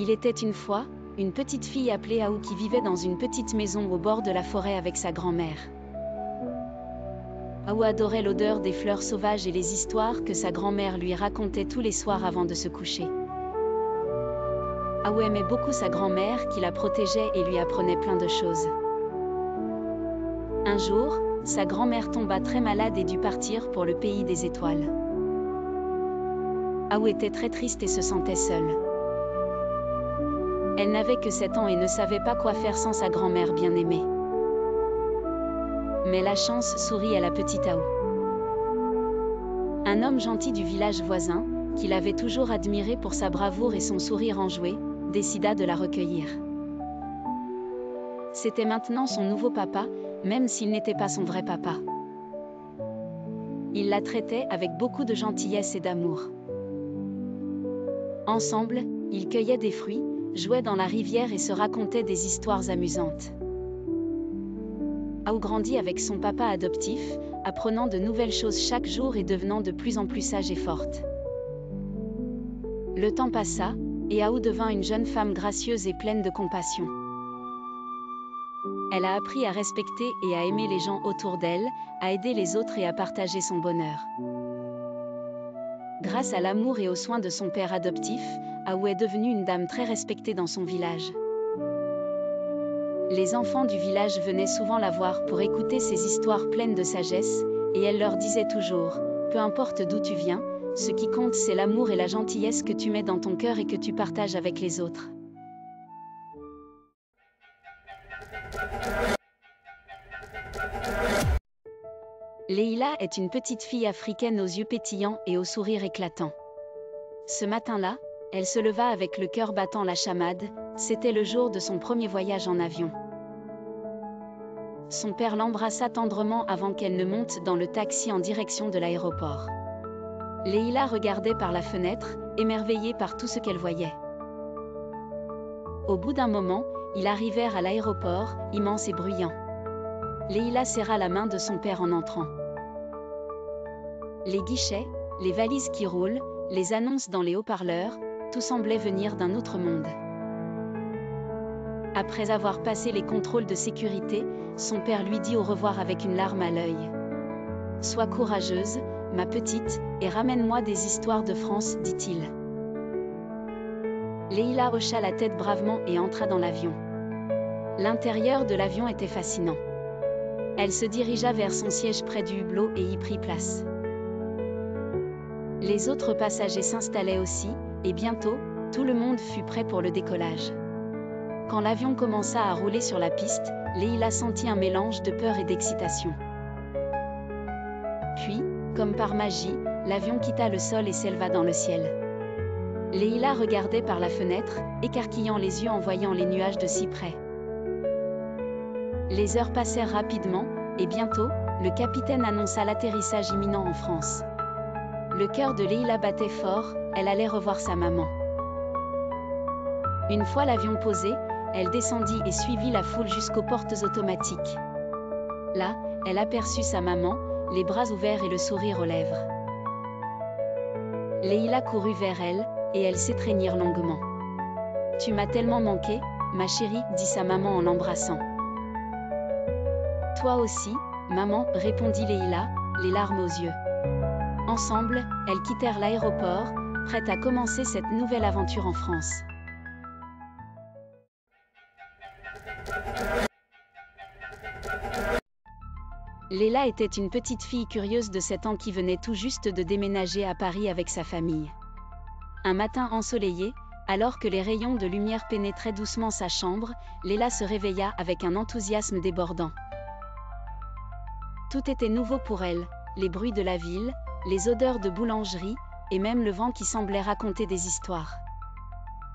Il était une fois une petite fille appelée Aou qui vivait dans une petite maison au bord de la forêt avec sa grand-mère. Aou adorait l'odeur des fleurs sauvages et les histoires que sa grand-mère lui racontait tous les soirs avant de se coucher. Aou aimait beaucoup sa grand-mère qui la protégeait et lui apprenait plein de choses. Un jour, sa grand-mère tomba très malade et dut partir pour le pays des étoiles. Aou était très triste et se sentait seule. Elle n'avait que 7 ans et ne savait pas quoi faire sans sa grand-mère bien-aimée. Mais la chance sourit à la petite Aou. Un homme gentil du village voisin, qui l'avait toujours admirée pour sa bravoure et son sourire enjoué, décida de la recueillir. C'était maintenant son nouveau papa, même s'il n'était pas son vrai papa. Il la traitait avec beaucoup de gentillesse et d'amour. Ensemble, ils cueillaient des fruits, jouaient dans la rivière et se racontaient des histoires amusantes. Aou grandit avec son papa adoptif, apprenant de nouvelles choses chaque jour et devenant de plus en plus sage et forte. Le temps passa, et Aou devint une jeune femme gracieuse et pleine de compassion. Elle a appris à respecter et à aimer les gens autour d'elle, à aider les autres et à partager son bonheur. Grâce à l'amour et aux soins de son père adoptif, Aou est devenue une dame très respectée dans son village. Les enfants du village venaient souvent la voir pour écouter ses histoires pleines de sagesse, et elle leur disait toujours « Peu importe d'où tu viens, ce qui compte c'est l'amour et la gentillesse que tu mets dans ton cœur et que tu partages avec les autres. » Leïla est une petite fille africaine aux yeux pétillants et au sourire éclatant. Ce matin-là, elle se leva avec le cœur battant la chamade, c'était le jour de son premier voyage en avion. Son père l'embrassa tendrement avant qu'elle ne monte dans le taxi en direction de l'aéroport. Leïla regardait par la fenêtre, émerveillée par tout ce qu'elle voyait. Au bout d'un moment, ils arrivèrent à l'aéroport, immense et bruyant. Leïla serra la main de son père en entrant. Les guichets, les valises qui roulent, les annonces dans les haut-parleurs, tout semblait venir d'un autre monde. Après avoir passé les contrôles de sécurité, son père lui dit au revoir avec une larme à l'œil. « Sois courageuse, ma petite, et ramène-moi des histoires de France, dit-il. » Leïla hocha la tête bravement et entra dans l'avion. L'intérieur de l'avion était fascinant. Elle se dirigea vers son siège près du hublot et y prit place. Les autres passagers s'installaient aussi, et bientôt, tout le monde fut prêt pour le décollage. Quand l'avion commença à rouler sur la piste, Leïla sentit un mélange de peur et d'excitation. Puis, comme par magie, l'avion quitta le sol et s'éleva dans le ciel. Leïla regardait par la fenêtre, écarquillant les yeux en voyant les nuages de si près. Les heures passèrent rapidement, et bientôt, le capitaine annonça l'atterrissage imminent en France. Le cœur de Leïla battait fort, elle allait revoir sa maman. Une fois l'avion posé, elle descendit et suivit la foule jusqu'aux portes automatiques. Là, elle aperçut sa maman, les bras ouverts et le sourire aux lèvres. Leïla courut vers elle, et elles s'étreignirent longuement. « Tu m'as tellement manqué, ma chérie, » dit sa maman en l'embrassant. « Toi aussi, maman, » répondit Leïla, les larmes aux yeux. Ensemble, elles quittèrent l'aéroport, prêtes à commencer cette nouvelle aventure en France. Leïla était une petite fille curieuse de 7 ans qui venait tout juste de déménager à Paris avec sa famille. Un matin ensoleillé, alors que les rayons de lumière pénétraient doucement sa chambre, Leïla se réveilla avec un enthousiasme débordant. Tout était nouveau pour elle, les bruits de la ville, les odeurs de boulangerie, et même le vent qui semblait raconter des histoires.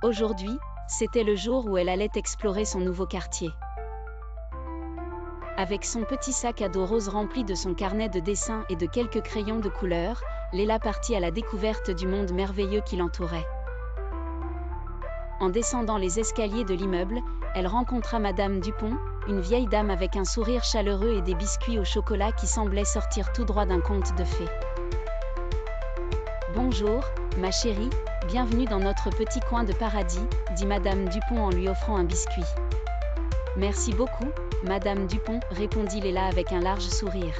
Aujourd'hui, c'était le jour où elle allait explorer son nouveau quartier. Avec son petit sac à dos rose rempli de son carnet de dessins et de quelques crayons de couleur, Leïla partit à la découverte du monde merveilleux qui l'entourait. En descendant les escaliers de l'immeuble, elle rencontra Madame Dupont, une vieille dame avec un sourire chaleureux et des biscuits au chocolat qui semblaient sortir tout droit d'un conte de fées. « Bonjour, ma chérie » Bienvenue dans notre petit coin de paradis, dit Madame Dupont en lui offrant un biscuit. Merci beaucoup, Madame Dupont, répondit Léla avec un large sourire.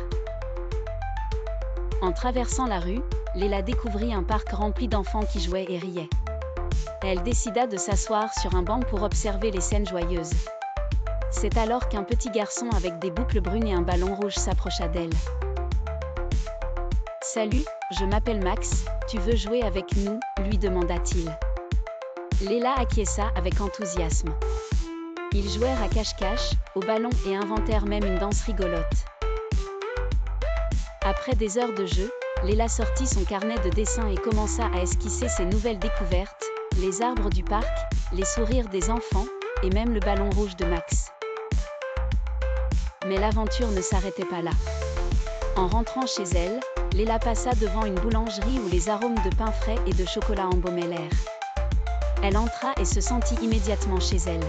En traversant la rue, Léla découvrit un parc rempli d'enfants qui jouaient et riaient. Elle décida de s'asseoir sur un banc pour observer les scènes joyeuses. C'est alors qu'un petit garçon avec des boucles brunes et un ballon rouge s'approcha d'elle. « Salut, je m'appelle Max, tu veux jouer avec nous ?» lui demanda-t-il. Léla acquiesça avec enthousiasme. Ils jouèrent à cache-cache, au ballon et inventèrent même une danse rigolote. Après des heures de jeu, Léla sortit son carnet de dessin et commença à esquisser ses nouvelles découvertes, les arbres du parc, les sourires des enfants, et même le ballon rouge de Max. Mais l'aventure ne s'arrêtait pas là. En rentrant chez elle, Léla passa devant une boulangerie où les arômes de pain frais et de chocolat embaumaient l'air. Elle entra et se sentit immédiatement chez elle.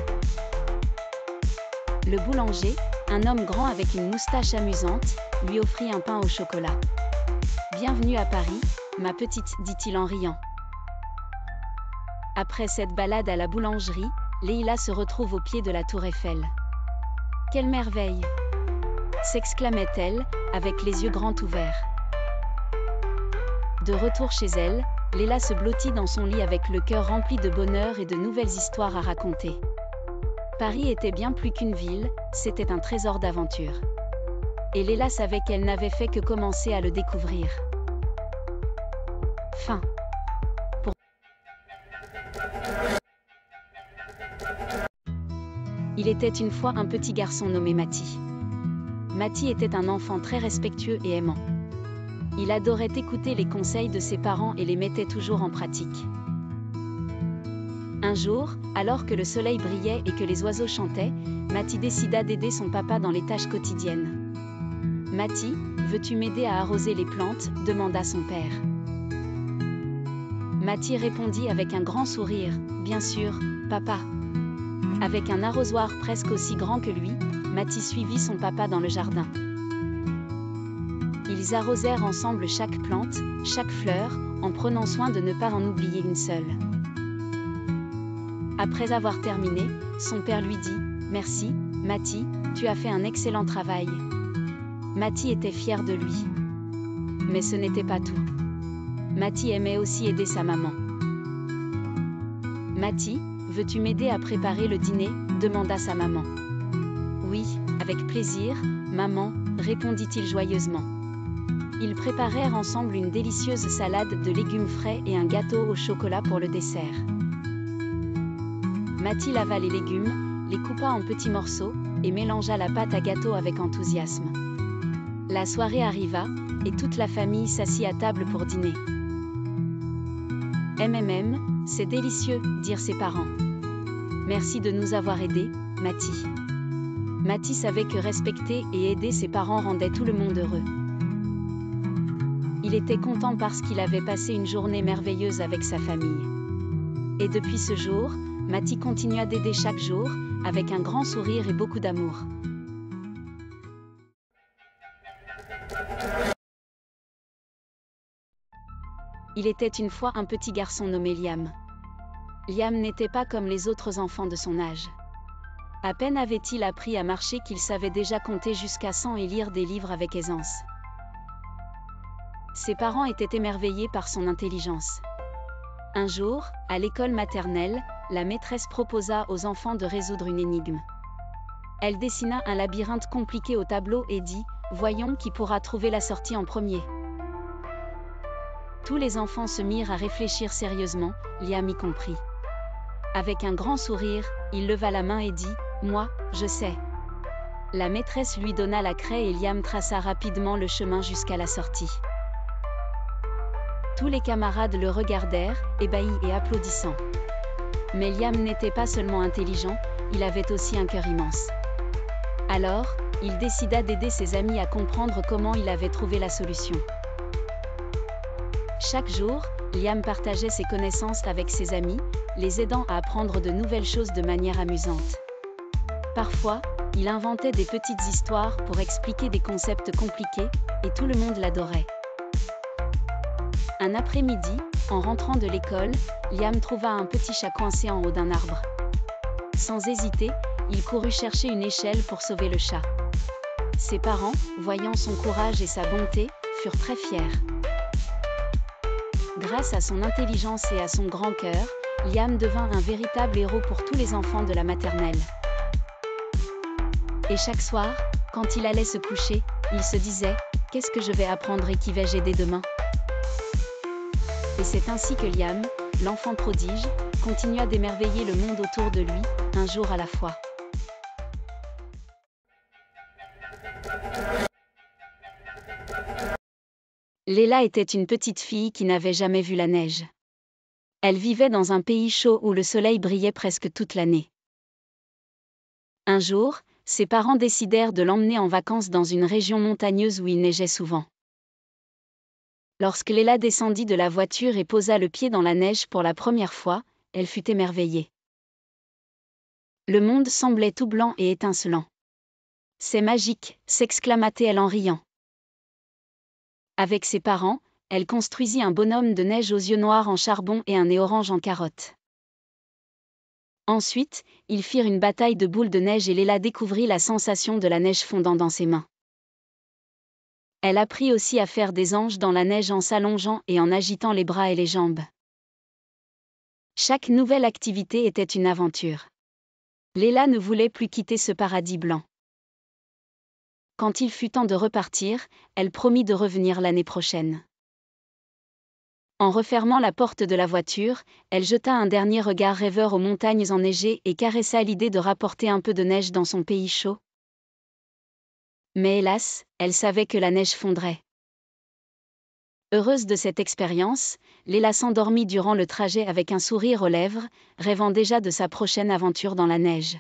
Le boulanger, un homme grand avec une moustache amusante, lui offrit un pain au chocolat. « Bienvenue à Paris, ma petite, dit-il en riant. Après cette balade à la boulangerie, Leïla se retrouve au pied de la tour Eiffel. « Quelle merveille !» s'exclamait-elle, avec les yeux grands ouverts. De retour chez elle, Léla se blottit dans son lit avec le cœur rempli de bonheur et de nouvelles histoires à raconter. Paris était bien plus qu'une ville, c'était un trésor d'aventure. Et Léla savait qu'elle n'avait fait que commencer à le découvrir. Fin. Il était une fois un petit garçon nommé Mati. Mati était un enfant très respectueux et aimant. Il adorait écouter les conseils de ses parents et les mettait toujours en pratique. Un jour, alors que le soleil brillait et que les oiseaux chantaient, Mati décida d'aider son papa dans les tâches quotidiennes. « Mati, veux-tu m'aider à arroser les plantes ?» demanda son père. Mati répondit avec un grand sourire, « Bien sûr, papa. » Avec un arrosoir presque aussi grand que lui, Mati suivit son papa dans le jardin. Ils arrosèrent ensemble chaque plante, chaque fleur, en prenant soin de ne pas en oublier une seule. Après avoir terminé, son père lui dit « Merci, Mati, tu as fait un excellent travail. » Mati était fier de lui. Mais ce n'était pas tout. Mati aimait aussi aider sa maman. « Mati, veux-tu m'aider à préparer le dîner ?» demanda sa maman. « Oui, avec plaisir, maman, » répondit-il joyeusement. Ils préparèrent ensemble une délicieuse salade de légumes frais et un gâteau au chocolat pour le dessert. Mati lava les légumes, les coupa en petits morceaux, et mélangea la pâte à gâteau avec enthousiasme. La soirée arriva, et toute la famille s'assit à table pour dîner. « C'est délicieux, dirent ses parents. Merci de nous avoir aidés, Mati. » Mati savait que respecter et aider ses parents rendait tout le monde heureux. Il était content parce qu'il avait passé une journée merveilleuse avec sa famille. Et depuis ce jour, Mati continua d'aider chaque jour, avec un grand sourire et beaucoup d'amour. Il était une fois un petit garçon nommé Liam. Liam n'était pas comme les autres enfants de son âge. À peine avait-il appris à marcher qu'il savait déjà compter jusqu'à 100 et lire des livres avec aisance. Ses parents étaient émerveillés par son intelligence. Un jour, à l'école maternelle, la maîtresse proposa aux enfants de résoudre une énigme. Elle dessina un labyrinthe compliqué au tableau et dit « Voyons qui pourra trouver la sortie en premier. » Tous les enfants se mirent à réfléchir sérieusement, Liam y compris. Avec un grand sourire, il leva la main et dit « Moi, je sais. » La maîtresse lui donna la craie et Liam traça rapidement le chemin jusqu'à la sortie. Tous les camarades le regardèrent, ébahis et applaudissant. Mais Liam n'était pas seulement intelligent, il avait aussi un cœur immense. Alors, il décida d'aider ses amis à comprendre comment il avait trouvé la solution. Chaque jour, Liam partageait ses connaissances avec ses amis, les aidant à apprendre de nouvelles choses de manière amusante. Parfois, il inventait des petites histoires pour expliquer des concepts compliqués, et tout le monde l'adorait. Un après-midi, en rentrant de l'école, Liam trouva un petit chat coincé en haut d'un arbre. Sans hésiter, il courut chercher une échelle pour sauver le chat. Ses parents, voyant son courage et sa bonté, furent très fiers. Grâce à son intelligence et à son grand cœur, Liam devint un véritable héros pour tous les enfants de la maternelle. Et chaque soir, quand il allait se coucher, il se disait « Qu'est-ce que je vais apprendre et qui vais-je aider demain ?» Et c'est ainsi que Liam, l'enfant prodige, continua d'émerveiller le monde autour de lui, un jour à la fois. Léla était une petite fille qui n'avait jamais vu la neige. Elle vivait dans un pays chaud où le soleil brillait presque toute l'année. Un jour, ses parents décidèrent de l'emmener en vacances dans une région montagneuse où il neigeait souvent. Lorsque Léla descendit de la voiture et posa le pied dans la neige pour la première fois, elle fut émerveillée. Le monde semblait tout blanc et étincelant. « C'est magique !» s'exclama-t-elle en riant. Avec ses parents, elle construisit un bonhomme de neige aux yeux noirs en charbon et un nez orange en carotte. Ensuite, ils firent une bataille de boules de neige et Léla découvrit la sensation de la neige fondant dans ses mains. Elle apprit aussi à faire des anges dans la neige en s'allongeant et en agitant les bras et les jambes. Chaque nouvelle activité était une aventure. Léla ne voulait plus quitter ce paradis blanc. Quand il fut temps de repartir, elle promit de revenir l'année prochaine. En refermant la porte de la voiture, elle jeta un dernier regard rêveur aux montagnes enneigées et caressa l'idée de rapporter un peu de neige dans son pays chaud. Mais hélas, elle savait que la neige fondrait. Heureuse de cette expérience, Léla s'endormit durant le trajet avec un sourire aux lèvres, rêvant déjà de sa prochaine aventure dans la neige.